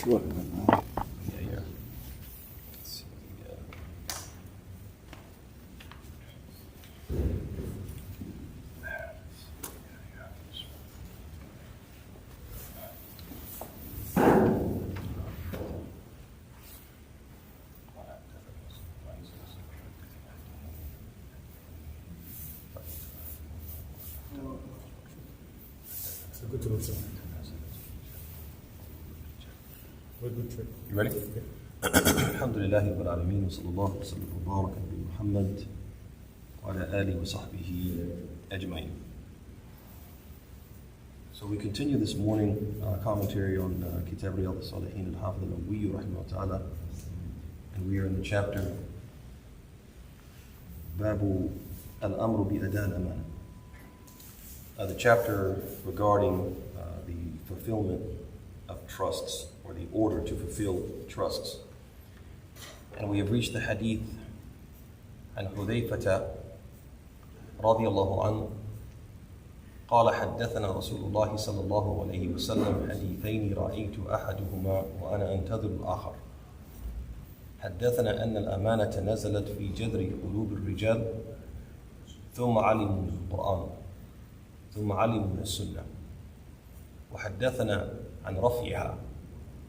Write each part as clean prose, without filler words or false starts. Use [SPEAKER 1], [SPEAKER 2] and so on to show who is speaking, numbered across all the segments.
[SPEAKER 1] شوية
[SPEAKER 2] Yeah.
[SPEAKER 3] It's a good to listen. Very good trick.
[SPEAKER 2] You ready? الحمد لله رب العالمين وصلى الله وسلم وبارك على محمد وعلى آله وصحبه أجمعين. So we continue this morning our commentary on Kitab Riyadh al-Salihin al-Hafidh al-Nawawi rahimahullah ta'ala, and we are in the chapter Babu al-Amru bi-Ada al-Amana, the chapter regarding the fulfillment of trusts, or the order to fulfill trusts. And we have reached the hadith عن حذيفة رضي الله عنه قال حدثنا رسول الله صلى الله عليه وسلم حديثين رأيت أحدهما وأنا أنتظر الآخر. حدثنا أن الأمانة نزلت في جذر قلوب الرجال ثم علموا من القرآن ثم علموا من السنة. وحدثنا عن رفعها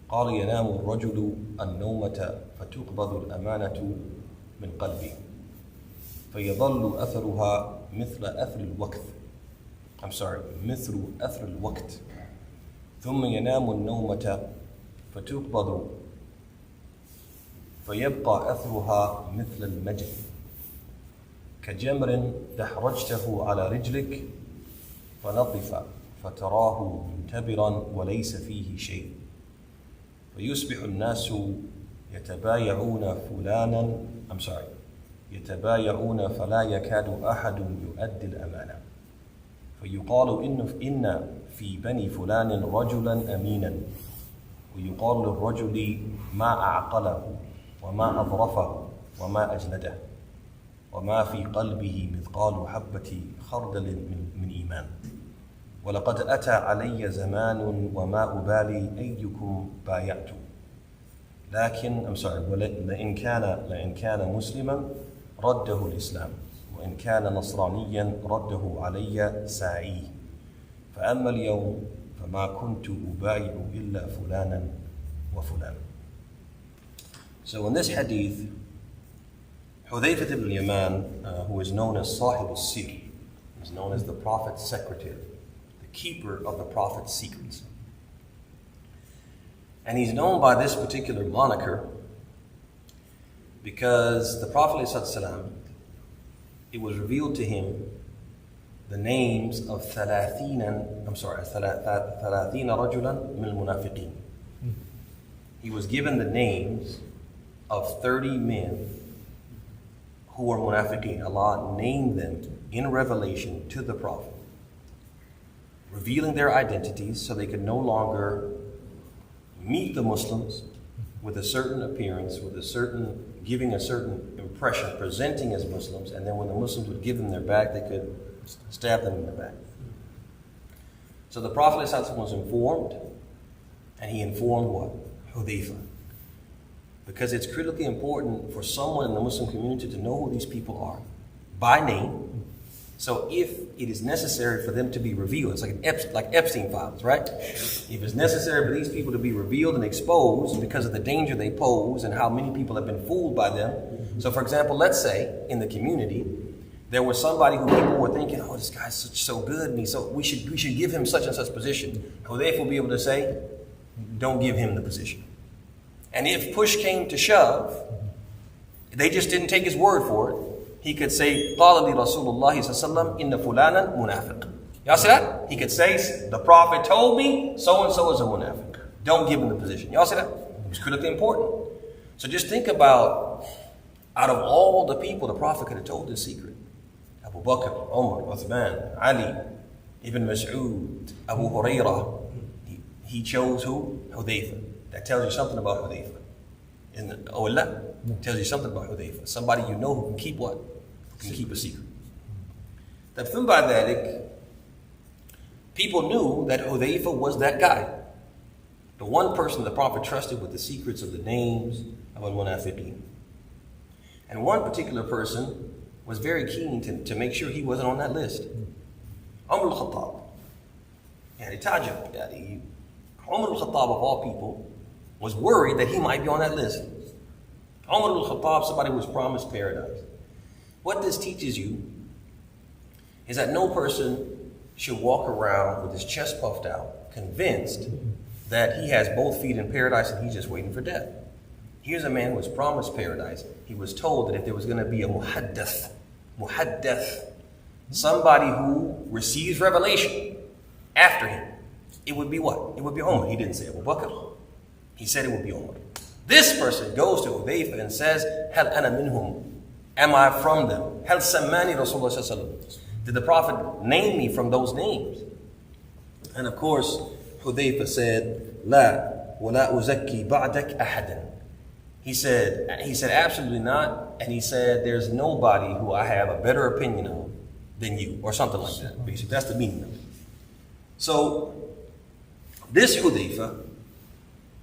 [SPEAKER 2] قال ينام الرجل النومة فتقبض الأمانة من قلبه فيظل أثرها مثل أثر الوقت ثم ينام النومة فتقبض فيبقى أثرها مثل المجد كجمر دحرجته على رجلك فنطف فتراه منتبرا وليس فيه شيء فيصبح الناس يتبايعون فلا يكاد أحد يؤدي الأمانة فيقال إن في بني فلان رجلا أمينا ويقال للرجل ما أعقله وما أظرفه وما أجلده وما في قلبه مثقال حبة خردل من إيمان ولقد أتى علي زمان وما أبالي أيكم بايعت لئن كان مسلما رده الإسلام وإن كان نصرانيا رده علي ساعيه فأما اليوم فما كنت أبايع إلا فلانا وفلان. So in this hadith, Hudhayfah ibn Yaman, who is known as Sahib al-Sir, is known as the Prophet's secretary, the keeper of the Prophet's secrets. And he's known by this particular moniker because the Prophet ﷺ, it was revealed to him the names of 30 رجلا من المنافقين. He was given the names of 30 men who were munafiqeen. Allah named them in revelation to the Prophet, revealing their identities so they could no longer meet the Muslims with a certain appearance, giving a certain impression, presenting as Muslims, and then when the Muslims would give them their back, they could stab them in the back. So the Prophet ﷺ was informed, and he informed what? Hudhayfah. Because it's critically important for someone in the Muslim community to know who these people are by name. So if it is necessary for them to be revealed, it's like Epstein files, right? If it's necessary for these people to be revealed and exposed because of the danger they pose and how many people have been fooled by them. So for example, let's say in the community, there was somebody who people were thinking, oh, this guy's so good, and we should give him such and such position. Hudhayfah will be able to say, don't give him the position. And if push came to shove, they just didn't take his word for it. He could say, قال لي رسول الله صلى الله عليه وسلم إن فلانا منافق. Y'all see that? He could say, the Prophet told me so-and-so is a munafiq. Don't give him the position. Y'all see that? It's critically important. So just think about, out of all the people, the Prophet could have told this secret. Abu Bakr, Umar, Uthman, Ali, Ibn Mas'ud, Abu Hurairah. He chose who? Hudhayfah. That tells you something about Hudhayfah. Isn't it? Oh, Allah? Tells you something about Hudhayfah. Somebody you know who can keep what? Who can keep a secret. Thumma ba'd dhalik, people knew that Hudhayfah was that guy. the one person the Prophet trusted with the secrets of the names of al-munafiqeen. And one particular person was very keen to make sure he wasn't on that list. Umar al-Khattab. Umar al-Khattab, of all people, was worried that he might be on that list. Umar al-Khattab, somebody who was promised paradise. What this teaches you is that no person should walk around with his chest puffed out, convinced that he has both feet in paradise and he's just waiting for death. Here's a man who was promised paradise. He was told that if there was going to be a muhaddath, somebody who receives revelation after him, it would be what? It would be Umar. He didn't say Abu Bakr. He said it would be Umar. This person goes to Hudayfa and says, Hal ana minhum? Am I from them? Hal sammani Rasulullah sallallahu alaihi wasallam? Did the Prophet name me from those names? And of course, Hudayfa said, La wala uzakki ba'dak ahadan. He said, absolutely not. And he said, there's nobody who I have a better opinion of than you, or something like that. Basically, that's the meaning of it. So, this Hudayfa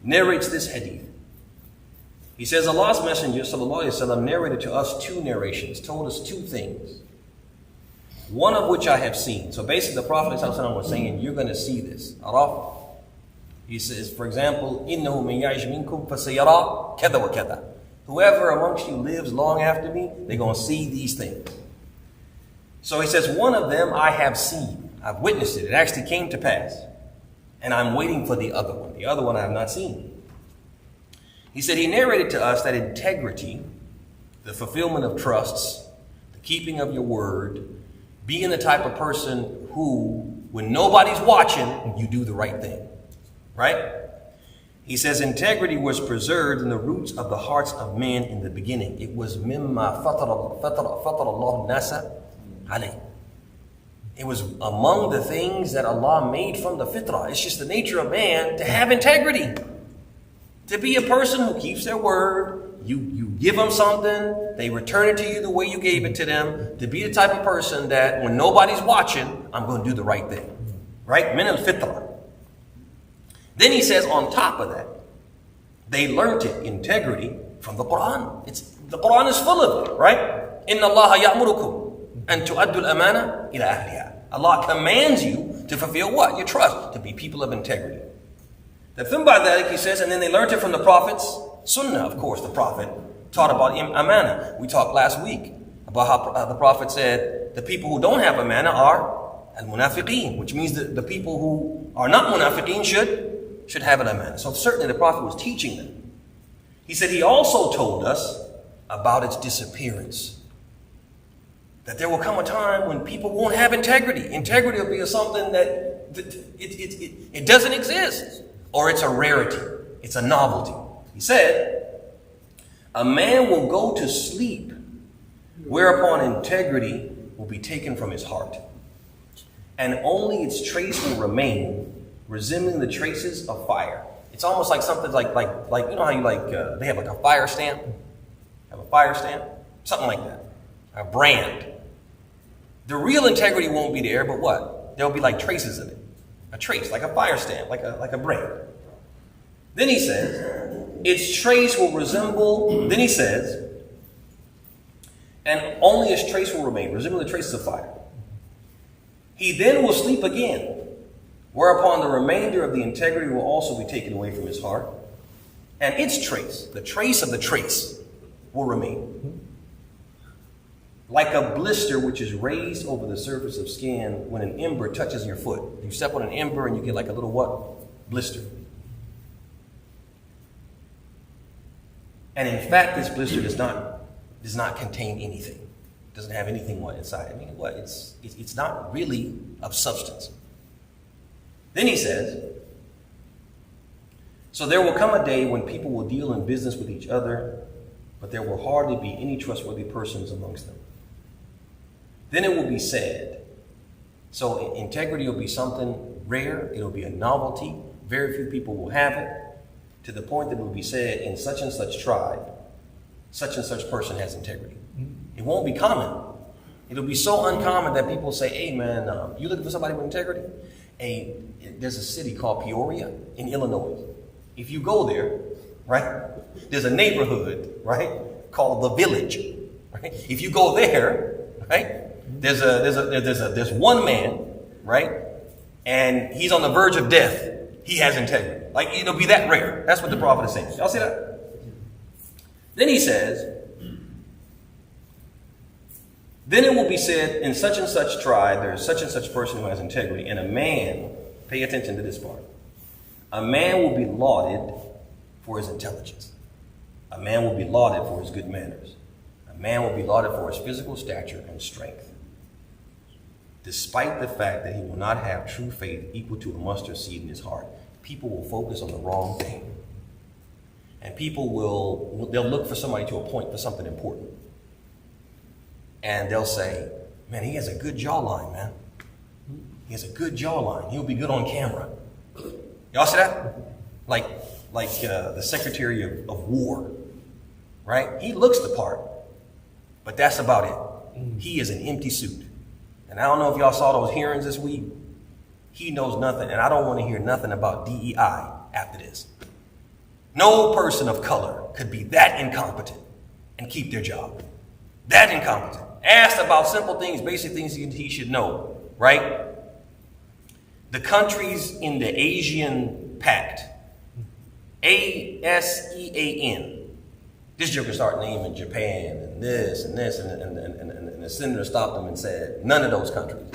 [SPEAKER 2] narrates this hadith. He says, Allah's Messenger sallallahu alaihi wasallam narrated to us two narrations, told us two things. One of which I have seen. So basically the Prophet ﷺ was saying, you're going to see this. Araf. He says, for example, إِنَّهُ مِنْ يَعِشْ مِنْكُمْ فَسَيَرَى كَذَا وَكَذَا. Whoever amongst you lives long after me, they're going to see these things. So he says, one of them I have seen. I've witnessed it. It actually came to pass. And I'm waiting for the other one. The other one I have not seen. He said he narrated to us that integrity, the fulfillment of trusts, the keeping of your word, being the type of person who, when nobody's watching, you do the right thing. Right? He says integrity was preserved in the roots of the hearts of men in the beginning. It was mimma fatara Allah nasa alayh. It was among the things that Allah made from the fitrah. It's just the nature of man to have integrity. To be a person who keeps their word. You give them something, they return it to you the way you gave it to them. To be the type of person that when nobody's watching, I'm going to do the right thing. Right? Min al-fitrah. Then he says on top of that, they learned it, integrity, from the Quran. The Quran is full of it, right? Inna Allah ya'murukum an tu'addu al-amana ila ahliha. Allah commands you to fulfill what? Your trust, to be people of integrity. The thing by that, he says, and then they learned it from the prophets. Sunnah, of course, the Prophet taught about amana. We talked last week about how the Prophet said the people who don't have amana are al-munafiqeen, which means that the people who are not munafiqeen should have an amana. So certainly the Prophet was teaching them. He said he also told us about its disappearance. That there will come a time when people won't have integrity. Integrity will be something that it doesn't exist. Or it's a rarity. It's a novelty. He said, a man will go to sleep, whereupon integrity will be taken from his heart. And only its trace will remain, resembling the traces of fire. It's almost like something like you know how you they have like a fire stamp? Have a fire stamp? Something like that. A brand. The real integrity won't be there, but what? There'll be like traces of it. A trace, like a fire stamp, like a brand. Then he says, its trace will resemble, then he says, and only its trace will remain, resembling the traces of fire. He then will sleep again, whereupon the remainder of the integrity will also be taken away from his heart, and its trace, the trace of the trace, will remain. Like a blister which is raised over the surface of skin when an ember touches your foot. You step on an ember and you get like a little what? Blister. And in fact, this blister does not contain anything. It doesn't have anything inside. I mean, what? It's not really of substance. Then he says, so there will come a day when people will deal in business with each other, but there will hardly be any trustworthy persons amongst them. Then it will be said, so integrity will be something rare, it'll be a novelty, very few people will have it, to the point that it will be said in such and such tribe, such and such person has integrity. It won't be common. It'll be so uncommon that people say, hey man, you looking for somebody with integrity? There's a city called Peoria in Illinois. If you go there, right, there's a neighborhood, right, called the Village. Right? If you go there, right, there's one man, right, and he's on the verge of death. He has integrity. Like, it'll be that rare. That's what the prophet is saying. Y'all see that? Then he says, then it will be said, in such and such tribe, there is such and such person who has integrity. And a man, pay attention to this part, a man will be lauded for his intelligence. A man will be lauded for his good manners. A man will be lauded for his physical stature and strength, despite the fact that he will not have true faith equal to a mustard seed in his heart. People will focus on the wrong thing. And people they'll look for somebody to appoint for something important. And they'll say, man, he has a good jawline, man. He has a good jawline. He'll be good on camera. Y'all see that? Like the Secretary of War, right? He looks the part, but that's about it. He is an empty suit. And I don't know if y'all saw those hearings this week. He knows nothing, and I don't want to hear nothing about DEI after this. No person of color could be that incompetent and keep their job. That incompetent. Asked about simple things, basic things he should know, right? The countries in the Asian Pact, ASEAN. This joker started naming Japan and this, and the senator stopped him and said, none of those countries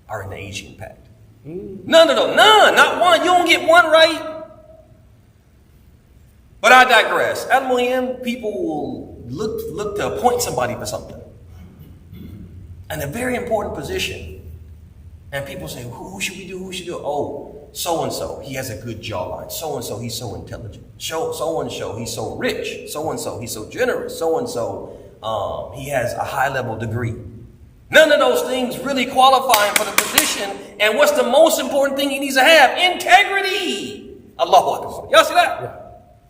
[SPEAKER 2] are in the Asian Pact. None of those, none, not one. You don't get one right. But I digress. At Muhim, people will look to appoint somebody for something. And a very important position. And people say, who should we do? Who should do it? Oh, so-and-so, he has a good jawline. So-and-so, he's so intelligent. So-and-so, he's so rich. So-and-so, he's so generous. So-and-so, he has a high-level degree. None of those things really qualify him for the position. And what's the most important thing he needs to have? Integrity. Allahu Akbar. Y'all see that? Yeah.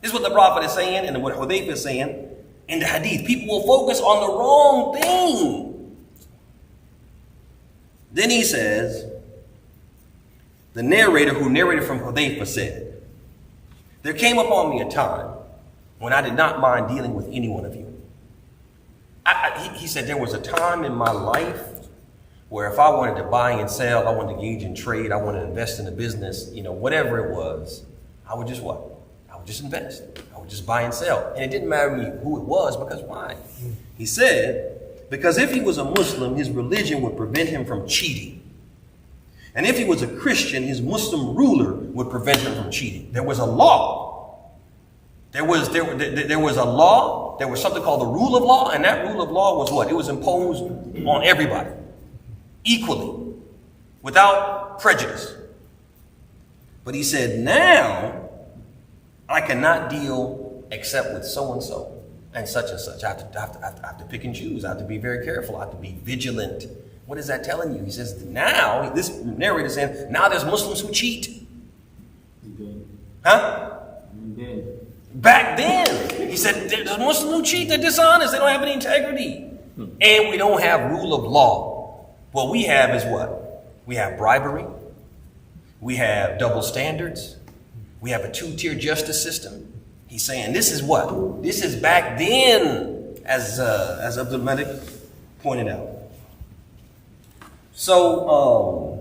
[SPEAKER 2] This is what the prophet is saying and what Hudayfa is saying in the hadith. People will focus on the wrong thing. Then he says, the narrator who narrated from Hudayfa said, there came upon me a time when I did not mind dealing with any one of you. He said there was a time in my life where if I wanted to buy and sell, I wanted to engage in trade, I wanted to invest in a business, whatever it was, I would just what? I would just invest. I would just buy and sell. And it didn't matter to me who it was, because why? He said, because if he was a Muslim, his religion would prevent him from cheating. And if he was a Christian, his Muslim ruler would prevent him from cheating. There was a law. There was a law. There was something called the rule of law. And that rule of law was what? It was imposed on everybody equally, without prejudice. But he said, now I cannot deal except with so-and-so and such and such. I have to pick and choose. I have to be very careful. I have to be vigilant. What is that telling you? He says, now, this narrator is saying, now there's Muslims who cheat. Huh? Back then, he said, there's Muslims who cheat. They're dishonest. They don't have any integrity. And we don't have rule of law. What we have is what? We have bribery. We have double standards. We have a two-tier justice system. He's saying this is what? This is back then, as Abdul Malik pointed out. So,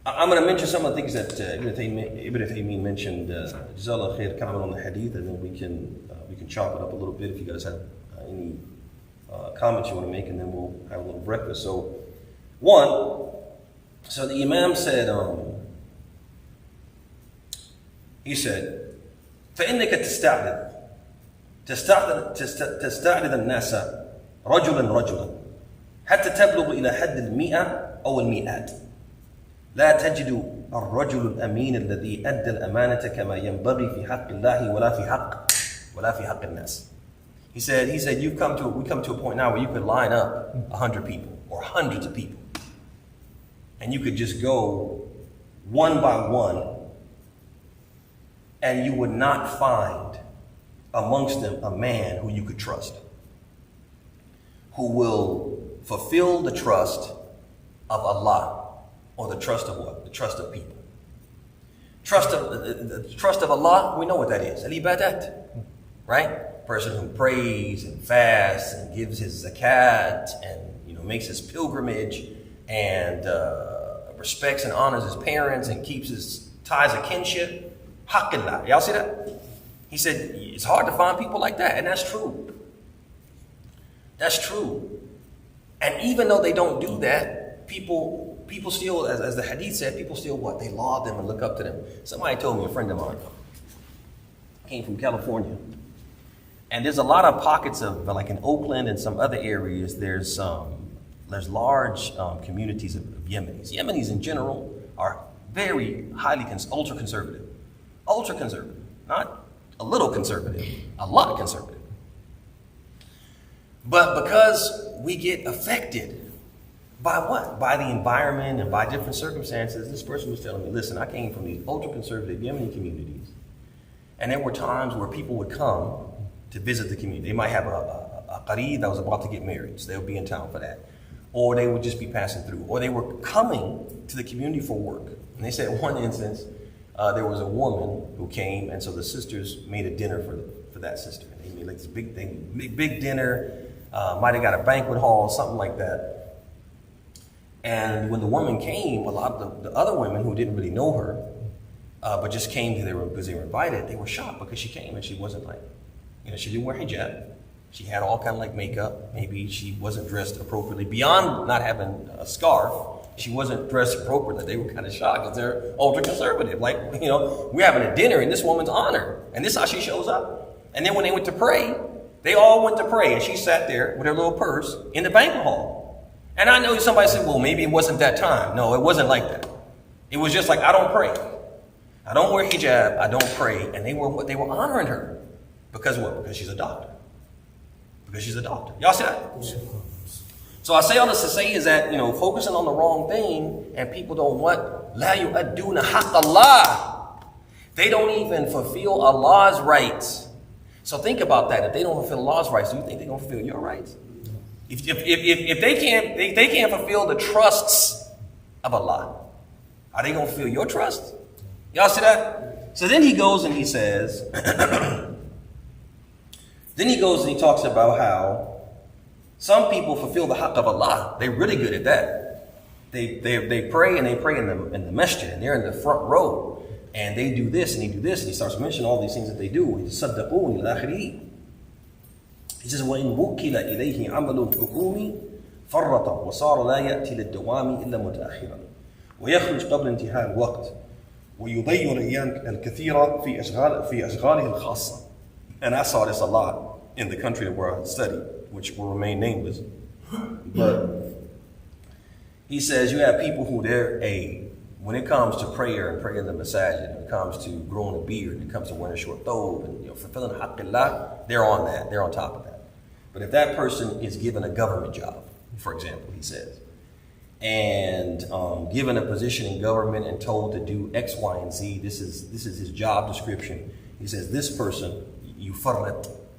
[SPEAKER 2] I'm going to mention some of the things that Ibn Taymiyyah mentioned. Jazakallah khair, comment on the hadith, and then we can chop it up a little bit if you guys have any comments you want to make, and then we'll have a little breakfast. So, so the Imam said, he said, فإنك تستعرض الناس رجلا حتى تبلغ إلى حد 100 أو 100. لا تجد الرجل الأمين الذي أدى الأمانة كما ينبغي في حق الله ولا في حق الناس. He said we come to a point now where you could line up 100 people or hundreds of people, and you could just go one by one, and you would not find amongst them a man who you could trust, who will fulfill the trust of Allah, or the trust of what? The trust of people. Trust of Allah, we know what that is. Al-ibadat, right? Person who prays and fasts and gives his zakat and makes his pilgrimage and respects and honors his parents and keeps his ties of kinship. Haqqillah. Y'all see that? He said it's hard to find people like that, and that's true. That's true. And even though they don't do that, people still, as the hadith said, people still what? They laud them and look up to them. Somebody told me, a friend of mine, came from California. And there's a lot of pockets of, like in Oakland and some other areas, there's large communities of Yemenis. Yemenis in general are very highly, ultra conservative. Ultra conservative. Not a little conservative, a lot conservative. But because we get affected by what? By the environment and by different circumstances. This person was telling me, listen, I came from these ultra-conservative Yemeni communities. And there were times where people would come to visit the community. They might have a qareeb that was about to get married, so they would be in town for that. Or they would just be passing through. Or they were coming to the community for work. And they said in one instance, there was a woman who came, and so the sisters made a dinner for that sister. And they made like this big dinner, might have got a banquet hall, something like that. And when the woman came, a lot of the other women who didn't really know her, but just came because they were invited, they were shocked because she came and she wasn't like, she didn't wear hijab. She had all kind of like makeup. Maybe she wasn't dressed appropriately. Beyond not having a scarf, she wasn't dressed appropriately. They were kind of shocked because they're ultra conservative. Like, we're having a dinner in this woman's honor. And this is how she shows up. And then when they went to pray, they all went to pray. And she sat there with her little purse in the banquet hall. And I know somebody said, well, maybe it wasn't that time. No, it wasn't like that. It was just like, I don't pray. I don't wear hijab. I don't pray. And they were honoring her. Because what? Because she's a doctor. Because she's a doctor. Y'all see that? So I say all this to say is that, focusing on the wrong thing and people don't what? La yu'adduna haqq Allah. They don't even fulfill Allah's rights. So think about that. If they don't fulfill Allah's rights, do you think they're going to fulfill your rights? If they can't fulfill the trusts of Allah, are they going to fulfill your trust? Y'all see that? So then he goes and he says, then he goes and he talks about how some people fulfill the haqq of Allah. They're really good at that. They pray and they pray in the masjid and they're in the front row and they do this and they do this and he starts mentioning all these things that they do. يَصَدَّقُونِ إِلَى آخِرِهِ. He says, وَإِنْ وُكِّلَ إِلَيْهِ عَمَلُ الْحُكُومِ فَرَّطَ وَصَارَ لَا يَأْتِي لِلدَّوَامِ إِلَّا مُتَأَخِّرًا وَيَخْرُجْ قَبْلَ انتهاء الوقت وَيُضَيِّعُ الْأَيَّامَ الْكَثِيرَ في أشغاله الخاصة. And I saw this a lot in the country where I studied, which will remain nameless. But he says you have people who when it comes to prayer and praying in the masajid, when it comes to growing a beard, when it comes to wearing a short thobe and fulfilling haqqillah, they're on that. They're on top of that. But if that person is given a government job, for example, he says, and given a position in government and told to do X, Y, and Z, this is his job description. He says this person,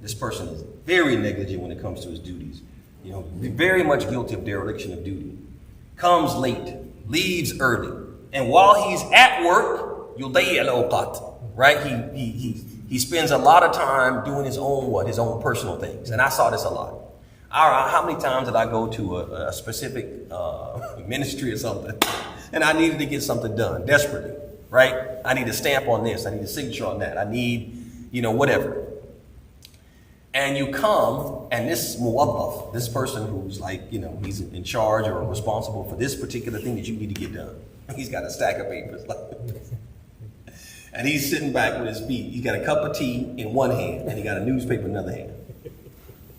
[SPEAKER 2] this person is very negligent when it comes to his duties. Very much guilty of dereliction of duty. Comes late, leaves early. And while he's at work, yudayyi al-awqat, right? He spends a lot of time doing his own personal things. And I saw this a lot. How many times did I go to a specific ministry or something and I needed to get something done desperately, right? I need a stamp on this. I need a signature on that. I need, whatever. And you come, and this muwaddaf, this person who's like, he's in charge or responsible for this particular thing that you need to get done. He's got a stack of papers. And he's sitting back with his feet. He's got a cup of tea in one hand, and he got a newspaper in the other hand.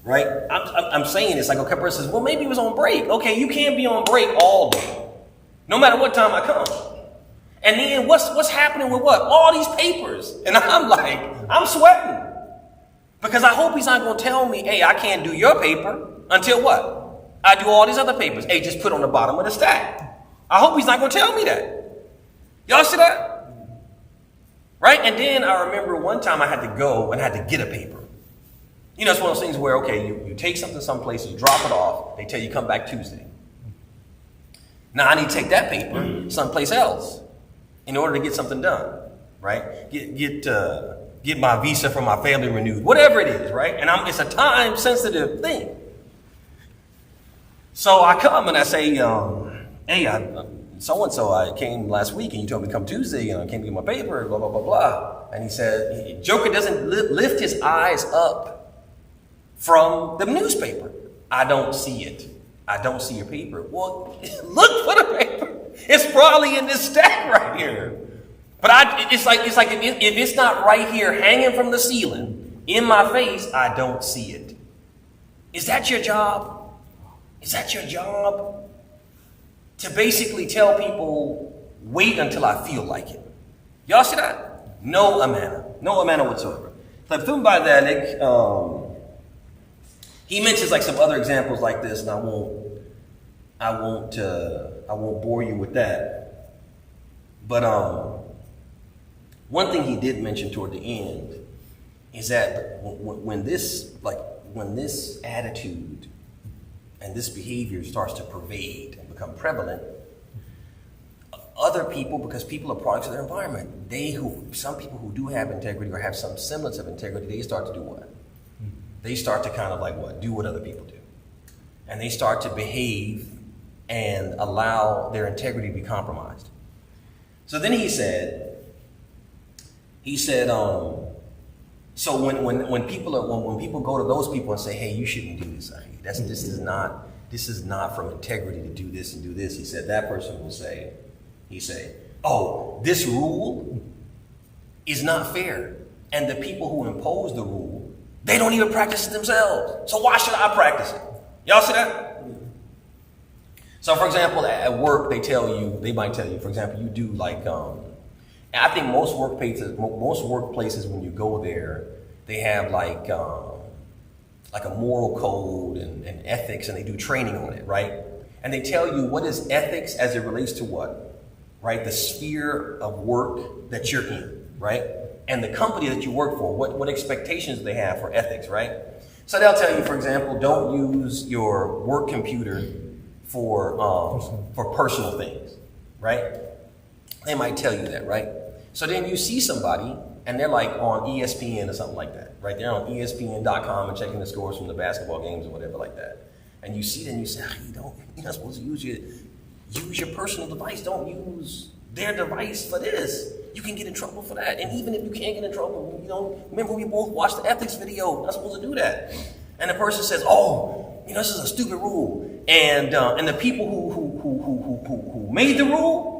[SPEAKER 2] Right? I'm saying this like a person says, well, maybe he was on break. Okay, you can't be on break all day, no matter what time I come. And then what's happening with what? All these papers. And I'm sweating. Because I hope he's not going to tell me, hey, I can't do your paper until what? I do all these other papers. Hey, just put on the bottom of the stack. I hope he's not going to tell me that. Y'all see that? Right? And then I remember one time I had to go and I had to get a paper. It's one of those things where, okay, you take something someplace, you drop it off, they tell you come back Tuesday. Now I need to take that paper someplace else in order to get something done. right? Get my visa for my family renewed, whatever it is, right? And it's a time sensitive thing. So I come and I say, hey, so-and-so, I came last week and you told me to come Tuesday and I came to get my paper, blah, blah, blah, blah. And he said, Joker doesn't lift his eyes up from the newspaper. I don't see it. I don't see your paper. Well, look for the paper. It's probably in this stack right here. But it's like if it's not right here hanging from the ceiling in my face, I don't see it. Is that your job? Is that your job? To basically tell people, wait until I feel like it. Y'all see that? No amana. No amana whatsoever. He mentions like some other examples like this, and I won't bore you with that. But one thing he did mention toward the end is that when this attitude and this behavior starts to pervade and become prevalent, other people, because people are products of their environment, some people who do have integrity or have some semblance of integrity, they start to do what? They start to kind of like what? Do what other people do. And they start to behave and allow their integrity to be compromised. So then he said, so when people go to those people and say, hey, you shouldn't do this, this is not from integrity to do this and do this. He said that person will say, oh, this rule is not fair. And the people who impose the rule, they don't even practice it themselves. So why should I practice it? Y'all see that? So for example, at work, they might tell you, for example, you do like, I think most workplaces when you go there, they have like a moral code and ethics, and they do training on it, right? And they tell you what is ethics as it relates to what, right? The sphere of work that you're in, right? And the company that you work for, what expectations they have for ethics, right? So they'll tell you, for example, don't use your work computer for personal things, right? They might tell you that, right? So then you see somebody and they're like on ESPN or something like that, right? They're on ESPN.com and checking the scores from the basketball games or whatever like that. And you see them and you say, you're not supposed to use your personal device. Don't use their device for this. You can get in trouble for that. And even if you can't get in trouble, remember we both watched the ethics video. You're not supposed to do that. And the person says, this is a stupid rule. And the people who made the rule,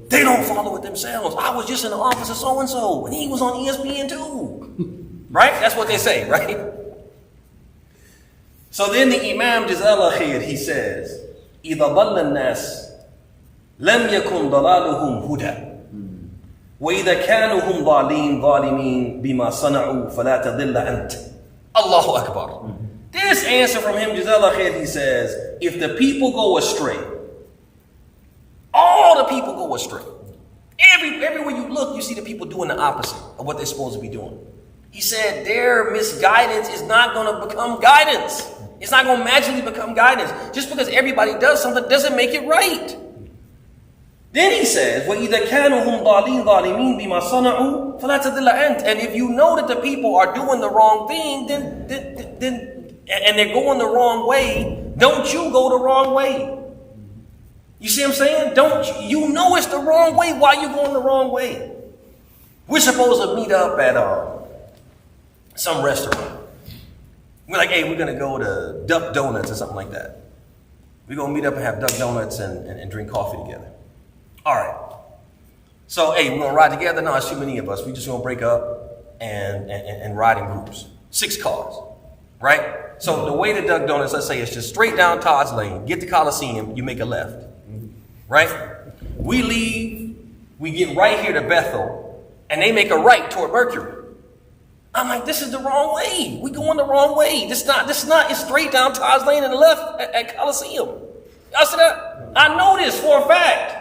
[SPEAKER 2] they don't follow it themselves. I was just in the office of so-and-so, and he was on ESPN too. Right? That's what they say, right? So then the Imam Jazallah Khair, he says, إِذَا ضَلَّ النَّاسِ لَمْ يَكُنْ ضَلَالُهُمْ هُدًى وَإِذَا كَانُوا هُمْ ظَالِمِينَ بِمَا صَنَعُوا فَلَا تَضِلَّ أَنْتَ. Allahu Akbar. This answer from him, Jazallah Khair, he says, if the people go astray, all the people go astray. Everywhere you look, you see the people doing the opposite of what they're supposed to be doing. He said their misguidance is not going to become guidance. It's not going to magically become guidance. Just because everybody does something doesn't make it right. Then he says, وَإِذَا كَانُوا هُمْ ظَالِمِينَ بِمَا صَنَعُوا فَلَا تَضِلَّ أَنْتَ. And if you know that the people are doing the wrong thing, then and they're going the wrong way, don't you go the wrong way. You see what I'm saying? You know it's the wrong way. Why are you going the wrong way? We're supposed to meet up at some restaurant. We're like, hey, we're going to go to Duck Donuts or something like that. We're going to meet up and have Duck Donuts and drink coffee together. All right. So, hey, we're going to ride together? No, it's too many of us. We're just going to break up and ride in groups. 6 cars. Right? So the way to Duck Donuts, let's say it's just straight down Todd's Lane. Get to Coliseum, you make a left. Right? We leave, we get right here to Bethel, and they make a right toward Mercury. I'm like, this is the wrong way. We going the wrong way. It's straight down Todd's Lane and left at Coliseum. Y'all see that? I know this for a fact.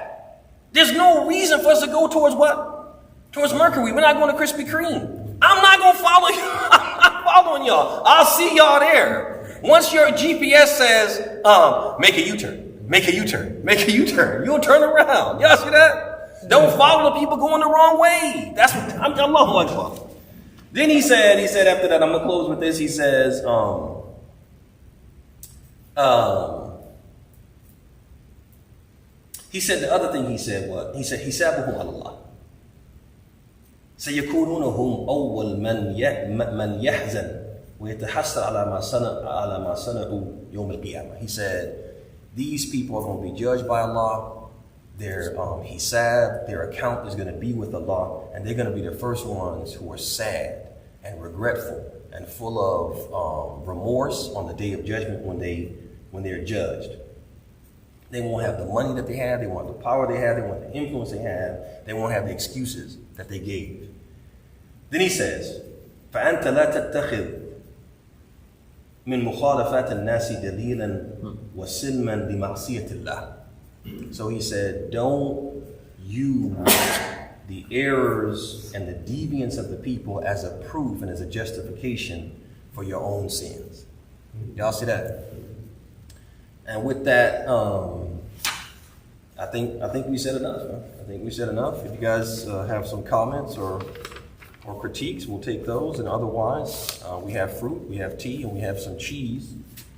[SPEAKER 2] There's no reason for us to go towards what? Towards Mercury. We're not going to Krispy Kreme. I'm not going to follow you. I'm not following y'all. I'll see y'all there. Once your GPS says, make a U-turn. Make a U-turn. Make a U-turn. You'll turn around. Y'all see that? Don't follow the people going the wrong way. That's what Allahu Akbar. Then he said after that, I'm gonna close with this. He says, he said the other thing he said what? He said, Hisabuhum Allah. سيكونون هم أول من يحزن ويتحسر على ما صنعوا يوم القيامة. He said, these people are going to be judged by Allah. Their hisab, their account is going to be with Allah, and they're going to be the first ones who are sad and regretful and full of remorse on the day of judgment when they're judged. They won't have the money that they have, they won't have the power they have, they won't have the influence they have, they won't have the excuses that they gave. Then he says, فأنت لا تتخذ من مخالفات الناس دليلا وسلما بمعصية الله. So he said, don't use the errors and the deviance of the people as a proof and as a justification for your own sins. Y'all see that? And with that, I think we said enough. Huh? I think we said enough. If you guys have some comments or critiques, we'll take those. And otherwise, we have fruit, we have tea, and we have some cheese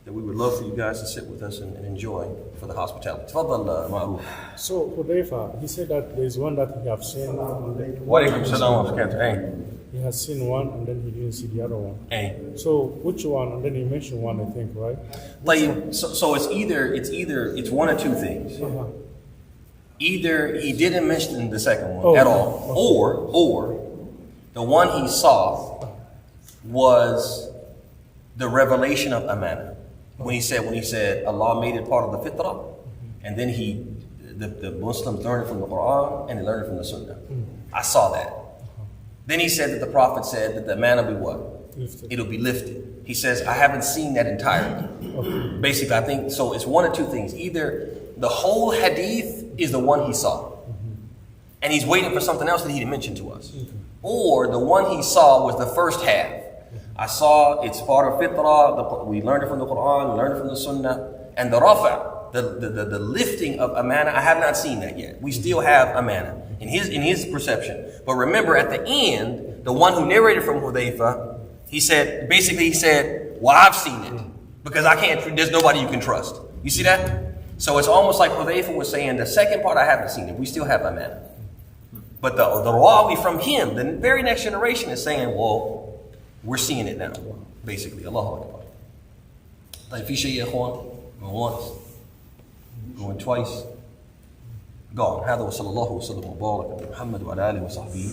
[SPEAKER 2] that we would love for you guys to sit with us and enjoy for the hospitality. Tafadhal, Ma'ruf.
[SPEAKER 3] So, Hudayfa, he said that there is one that he have seen.
[SPEAKER 2] Wa alaikum salam wa barakatuh.
[SPEAKER 3] He has seen one and then he didn't see the other one.
[SPEAKER 2] Hey.
[SPEAKER 3] So, which one? And then he mentioned one, I think, right?
[SPEAKER 2] Like, so it's one of two things.
[SPEAKER 3] Uh-huh.
[SPEAKER 2] Either he didn't mention the second one at all, or the one he saw was the revelation of Amana. When he said Allah made it part of the fitrah, and then the Muslims learned it from the Quran and they learned it from the Sunnah. I saw that. Then he said that the Prophet said that the Amana will be what?
[SPEAKER 3] Lifted.
[SPEAKER 2] It'll be lifted. He says, I haven't seen that entirely. Basically, I think, so it's one of two things. Either the whole hadith is the one he saw, and he's waiting for something else that he didn't mention to us. Or the one he saw was the first half. I saw it's part of fitrah, we learned it from the Quran, we learned it from the Sunnah, and the rafa', the lifting of amana, I have not seen that yet. We still have amana in his perception. But remember, at the end, the one who narrated from Hudayfa, he said, well, I've seen it, because there's nobody you can trust. You see that? So it's almost like Hudayfa was saying, the second part I haven't seen it, we still have amana. But the rawi from him, the very next generation, is saying, well, we're seeing it now, basically. Allahu Akbar. طيب في شيء يا اخوان؟ Going once, going twice, gone. هذا وصلى الله وسلم وبارك على محمد وعلى آله وصحبه